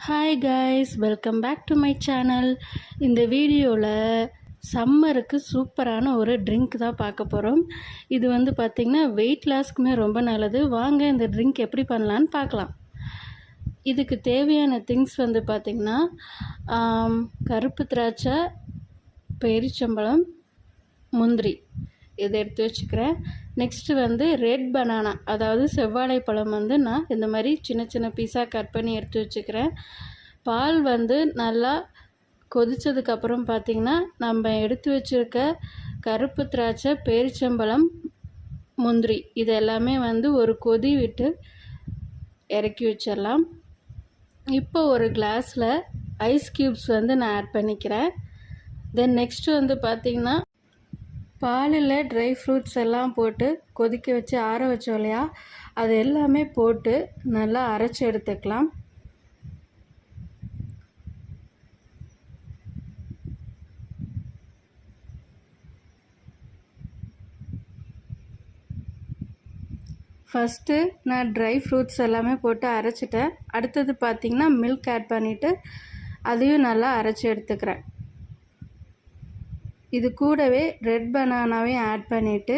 Hi guys, welcome back to my channel. இந்த வீடியோவில் சம்மருக்கு சூப்பரான ஒரு ட்ரிங்க் தான் பார்க்க போகிறோம். இது வந்து பார்த்திங்கன்னா வெயிட் லாஸ்க்குமே ரொம்ப நல்லது. வாங்க இந்த ட்ரிங்க் எப்படி பண்ணலான்னு பார்க்கலாம். இதுக்கு தேவையான திங்ஸ் வந்து பார்த்திங்கன்னா கருப்பு திராட்சை, பேரிச்சம்பழம், முந்திரி இதை எடுத்து வச்சுக்கிறேன். நெக்ஸ்ட்டு வந்து ரெட் பனானா, அதாவது செவ்வாழை பழம் வந்து நான் இந்த மாதிரி சின்ன சின்ன பீஸாக கட் பண்ணி எடுத்து வச்சுக்கிறேன். பால் வந்து நல்லா கொதித்ததுக்கப்புறம் பார்த்திங்கன்னா நம்ம எடுத்து வச்சுருக்க கருப்பு திராட்சை, பேரிச்சம்பழம், முந்திரி இது எல்லாமே வந்து ஒரு கொதி விட்டு இறக்கி வச்சிடலாம். இப்போ ஒரு கிளாஸில் ஐஸ் க்யூப்ஸ் வந்து நான் ஆட் பண்ணிக்கிறேன். தென் நெக்ஸ்ட்டு வந்து பார்த்திங்கன்னா பாலில் ட்ரை ஃப்ரூட்ஸ் எல்லாம் போட்டு கொதிக்க வச்சு ஆற வச்சோம் இல்லையா, அது எல்லாமே போட்டு நல்லா அரைச்சி எடுத்துக்கலாம். ஃபஸ்ட்டு நான் ட்ரை ஃப்ரூட்ஸ் எல்லாமே போட்டு அரைச்சிட்டேன். அடுத்தது பார்த்திங்கன்னா மில்க் ஆட் பண்ணிவிட்டு அதையும் நல்லா அரைச்சி எடுத்துக்கிறேன். இது கூடவே ரெட் பனானாவையும் ஆட் பண்ணிவிட்டு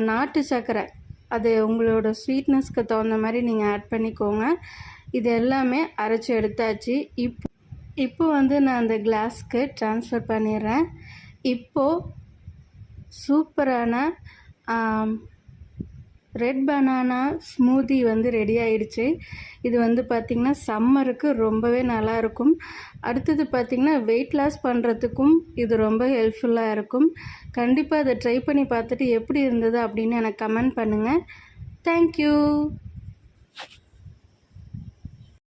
நாட்டு சர்க்கரை, அது உங்களோட ஸ்வீட்னஸ்க்கு தகுந்த மாதிரி நீங்கள் ஆட் பண்ணிக்கோங்க. இது எல்லாமே அரைச்சி எடுத்தாச்சு. இப்போ வந்து நான் அந்த கிளாஸ்க்கு ட்ரான்ஸ்ஃபர் பண்ணிடுறேன். இப்போது சூப்பரான ரெட் பனானா ஸ்மூதி வந்து ரெடி ஆயிடுச்சு. இது வந்து பார்த்திங்கன்னா சம்மருக்கு ரொம்பவே நல்லாயிருக்கும். அடுத்தது பார்த்திங்கன்னா வெயிட் லாஸ் பண்ணுறதுக்கும் இது ரொம்ப ஹெல்ப்ஃபுல்லாக இருக்கும். கண்டிப்பாக அதை ட்ரை பண்ணி பார்த்துட்டு எப்படி இருந்தது அப்படின்னு எனக்கு கமெண்ட் பண்ணுங்கள். தேங்க்யூ.